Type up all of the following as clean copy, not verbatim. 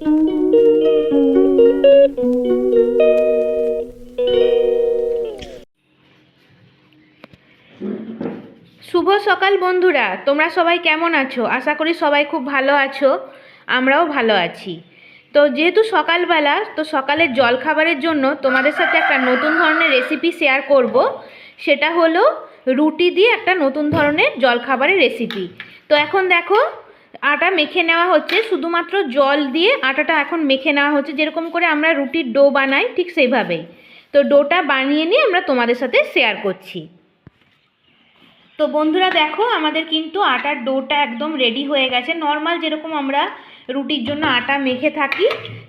শুভ সকাল বন্ধুরা, তোমরা সবাই কেমন আছো? আশা করি সবাই খুব ভালো আছো। আমরাও ভালো আছি। তো যেহেতু সকালবেলা, তো সকালের জলখাবারের জন্য তোমাদের সাথে একটা নতুন ধরনের রেসিপি শেয়ার করব। সেটা হলো রুটি দিয়ে একটা নতুন ধরনের জলখাবারের রেসিপি। তো এখন দেখো আটা মেখে নেওয়া হচ্ছে, শুধুমাত্র জল দিয়ে আটাটা এখন মেখে নেওয়া হচ্ছে, যেরকম করে আমরা রুটির ডো বানাই ঠিক সেইভাবেই। তো ডোটা বানিয়ে নিয়ে আমরা তোমাদের সাথে শেয়ার করছি। তো বন্ধুরা দেখো, আমাদের কিন্তু আটার ডোটা একদম রেডি হয়ে গেছে। নর্মাল যেরকম আমরা রুটির জন্য আটা মেখে থাকি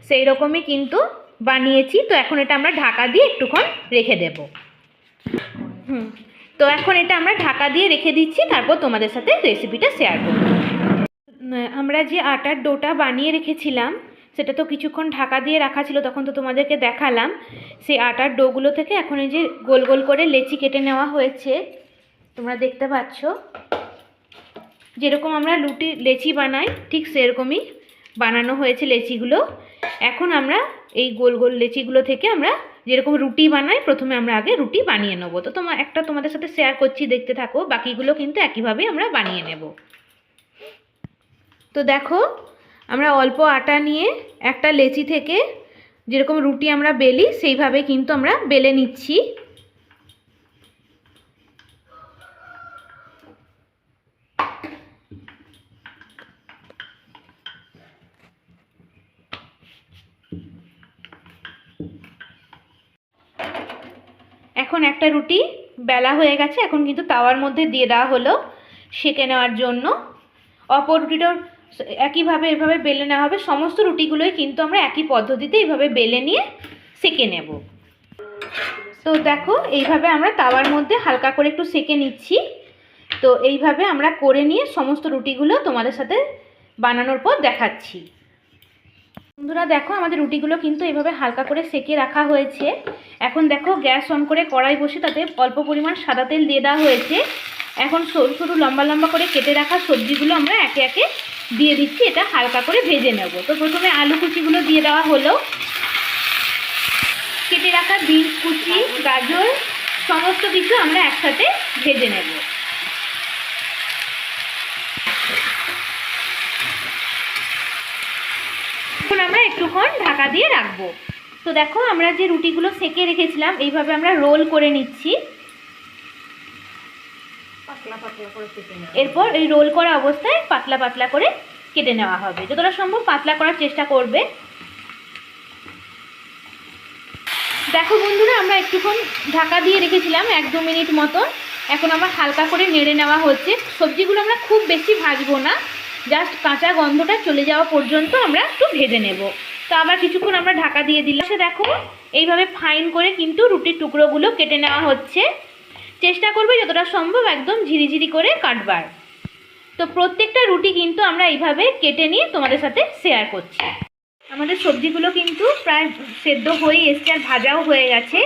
সেই রকমই কিন্তু বানিয়েছি। তো এখন এটা আমরা ঢাকা দিয়ে একটুক্ষণ রেখে দেব। তো এখন এটা আমরা ঢাকা দিয়ে রেখে দিচ্ছি, তারপর তোমাদের সাথে রেসিপিটা শেয়ার করব। আমরা যে আটার ডোটা বানিয়ে রেখেছিলাম সেটা তো কিছুক্ষণ ঢাকা দিয়ে রাখা ছিল, তখন তো তোমাদেরকে দেখালাম। সেই আটার ডোগুলো থেকে এখন এই যে গোল গোল করে লেচি কেটে নেওয়া হয়েছে, তোমরা দেখতে পাচ্ছ। যেরকম আমরা লেচি বানাই ঠিক সেরকমই বানানো হয়েছে লেচিগুলো। এখন আমরা এই গোল গোল লেচিগুলো থেকে আমরা যেরকম রুটি বানাই, প্রথমে আমরা আগে রুটি বানিয়ে নেবো। তো তোমাদের সাথে শেয়ার করছি, দেখতে থাকো। বাকিগুলো কিন্তু একইভাবেই আমরা বানিয়ে নেব। তো দেখো, আমরা অল্প আটা নিয়ে একটা লেচি থেকে যেরকম রুটি আমরা বেলি সেইভাবে কিন্তু আমরা বেলে নিচ্ছি। এখন একটা রুটি বেলা হয়ে গেছে, এখন কিন্তু তাওয়ার মধ্যে দিয়ে দেওয়া হলো সেঁকে নেওয়ার জন্য। অপর রুটিটাও একইভাবে এভাবে বেলে নেওয়া হবে। সমস্ত রুটিগুলোই কিন্তু আমরা একই পদ্ধতিতে এইভাবে বেলে নিয়ে সেঁকে নেব। তো দেখো, এইভাবে আমরা তাওয়ার মধ্যে হালকা করে একটু সেঁকে নিচ্ছি। তো এইভাবে আমরা করে নিয়ে সমস্ত রুটিগুলো তোমাদের সাথে বানানোর পর দেখাচ্ছি। বন্ধুরা দেখো, আমাদের রুটিগুলো কিন্তু এইভাবে হালকা করে সেঁকে রাখা হয়েছে। এখন দেখো, গ্যাস অন করে কড়াই বসে তাতে অল্প পরিমাণ সাদা তেল দিয়ে দেওয়া হয়েছে। এখন সরু সরু লম্বা লম্বা করে কেটে রাখা সবজিগুলো আমরা একে একে দিয়ে দিচ্ছি। এটা হালকা করে ভেজে নেব। তো প্রথমে আলু কুচিগুলো দিয়ে দেওয়া হলো। কেটে রাখা বিনস কুচি, গাজর, সমস্ত কিছু আমরা একসাথে ভেজে নেব। এখন আমরা একটুক্ষণ ঢাকা দিয়ে রাখবো। তো দেখো, আমরা যে রুটিগুলো সেঁকে রেখেছিলাম এইভাবে আমরা রোল করে নিচ্ছি। এরপর এই রোল করা অবস্থায় পাতলা পাতলা করে কেটে নেওয়া হবে। যতটা সম্ভব পাতলা করার চেষ্টা করবে। দেখো বন্ধুরা, আমরা একটুক্ষণ ঢাকা দিয়ে রেখেছিলাম 1-2 মিনিট মতন। এখন আমরা হালকা করে নেড়ে নেওয়া হচ্ছে। সবজিগুলো আমরা খুব বেশি ভাজবো না, জাস্ট কাঁচা গন্ধটা চলে যাওয়া পর্যন্ত আমরা একটু ভেজে নেব। তো আবার কিছুক্ষণ আমরা ঢাকা দিয়ে দিলাম। দেখো, এইভাবে ফাইন করে কিন্তু রুটির টুকরোগুলো কেটে নেওয়া হচ্ছে। চেষ্টা করবে যতটা সম্ভব একদম ঝিরিঝিরি করে কাটবার। তো প্রত্যেকটা রুটি কিন্তু আমরা এইভাবে কেটে নিয়ে তোমাদের সাথে শেয়ার করছি। আমাদের সবজিগুলো কিন্তু প্রায় সেদ্ধ হয়ে এসছে আর ভাজাও হয়ে গেছে।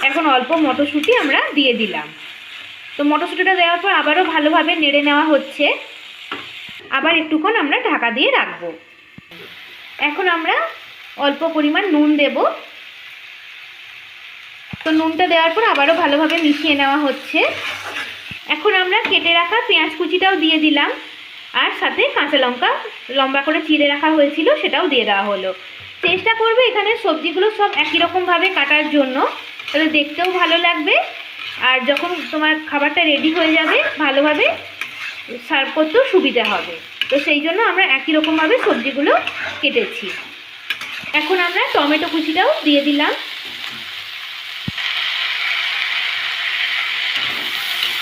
এখন অল্প মটরশুঁটি আমরা দিয়ে দিলাম। তো মটরশুঁটিটা দেওয়ার পর আবারও ভালোভাবে নেড়ে নেওয়া হচ্ছে। আবার একটুক্ষণ আমরা ঢাকা দিয়ে রাখবো। এখন আমরা অল্প পরিমাণ নুন দেব। তো নুনটা দেওয়ার পর আবারও ভালোভাবে মিশিয়ে নেওয়া হচ্ছে। এখন আমরা কেটে রাখা পেঁয়াজ কুচিটাও দিয়ে দিলাম, আর সাথে কাঁচা লঙ্কা লম্বা করে চিড়ে রাখা হয়েছিল সেটাও দিয়ে দেওয়া হলো। চেষ্টা করবে এখানে সবজিগুলো সব একই রকমভাবে কাটার জন্য, তাহলে দেখতেও ভালো লাগবে। আর যখন তোমার খাবারটা রেডি হয়ে যাবে ভালোভাবে সার্ভ করতেও সুবিধা হবে। তো সেই জন্য আমরা একই রকমভাবে সবজিগুলো কেটেছি। এখন আমরা টমেটো কুচিটাও দিয়ে দিলাম।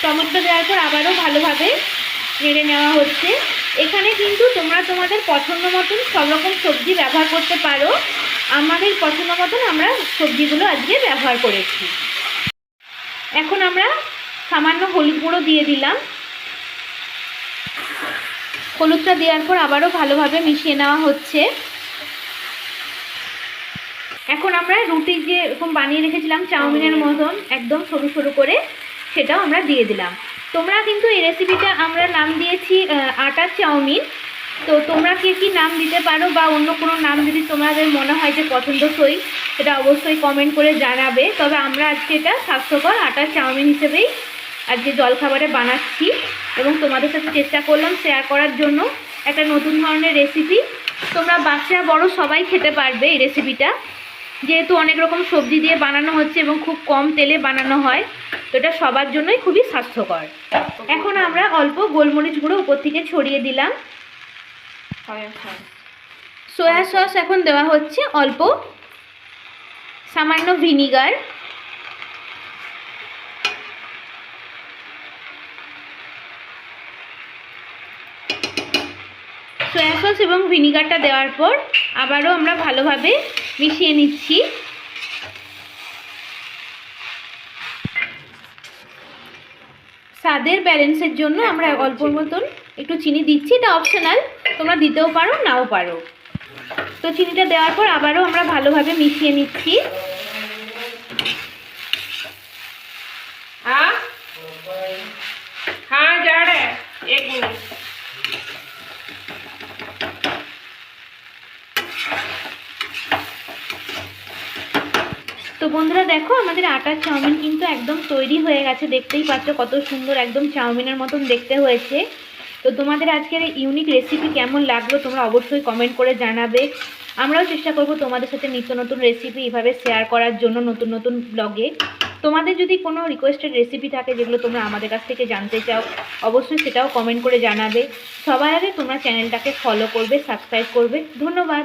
টমেটো দেওয়ার পর আবারও ভালোভাবে নেড়ে নেওয়া হচ্ছে। এখানে কিন্তু তোমরা তোমাদের পছন্দ মতন সব রকম সবজি ব্যবহার করতে পারো। আমাদের পছন্দ মতন আমরা সবজিগুলো আজকে ব্যবহার করেছি। এখন আমরা সামান্য হলুদ গুঁড়ো দিয়ে দিলাম। হলুদটা দেওয়ার পর আবারও ভালোভাবে মিশিয়ে নেওয়া হচ্ছে। এখন আমরা রুটি যে এরকম বানিয়ে রেখেছিলাম চাউমিনের মতন একদম সরু সরু করে, সেটাও আমরা দিয়ে দিলাম। তোমরা কিন্তু এই রেসিপিটা আমরা নাম দিয়েছি আটার চাউমিন। তো তোমরা কে কী নাম দিতে পারো বা অন্য কোনো নাম যদি তোমাদের মনে হয় যে পছন্দসই, সেটা অবশ্যই কমেন্ট করে জানাবে। তবে আমরা আজকে এটা স্বাস্থ্যকর আটার চাউমিন হিসেবেই আজকে জলখাবারে বানাচ্ছি এবং তোমাদের সাথে চেষ্টা করলাম শেয়ার করার জন্য একটা নতুন ধরনের রেসিপি। তোমরা বাচ্চা বড় সবাই খেতে পারবে এই রেসিপিটা, যেহেতু অনেক রকম সবজি দিয়ে বানানো হচ্ছে এবং খুব কম তেলে বানানো হয়, তো এটা সবার জন্যই খুবই স্বাস্থ্যকর। এখন আমরা অল্প গোলমরিচ গুঁড়ো উপর থেকে ছড়িয়ে দিলাম। সয়া সস এখন দেওয়া হচ্ছে অল্প, সামান্য ভিনিগার, সয়া সস এবং ভিনিগারটা দেওয়ার পর আবারও আমরা ভালোভাবে মিশিয়ে নিচ্ছি। স্বাদের ব্যালেন্সের জন্য আমরা অল্প মতন একটু চিনি দিচ্ছি, এটা অপশনাল, তোমরা দিতেও পারো নাও পারো। তো চিনিটা দেওয়ার পর আবারও আমরা ভালোভাবে মিশিয়ে নিচ্ছি। हाँ जा रहा है, 1 मिनट। তো বন্ধুরা দেখো আমাদের আটার চাউমিন কিন্তু একদম তৈরি হয়ে গেছে, দেখতেই পাচ্ছ কত সুন্দর একদম চাউমিনের মতন দেখতে হয়েছে। তো তোমাদের আজকের এই ইউনিক রেসিপি কেমন লাগলো তোমরা অবশ্যই কমেন্ট করে জানাবে। আমরাও চেষ্টা করব তোমাদের সাথে নিত্য নতুন রেসিপি এভাবে শেয়ার করার জন্য নতুন নতুন ব্লগে। তোমাদের যদি কোনো রিকোয়েস্টেড রেসিপি থাকে যেগুলো তোমরা আমাদের কাছ থেকে জানতে চাও, অবশ্যই সেটাও কমেন্ট করে জানাবে। সবার আগে তোমরা চ্যানেলটাকে ফলো করবে, সাবস্ক্রাইব করবে। ধন্যবাদ।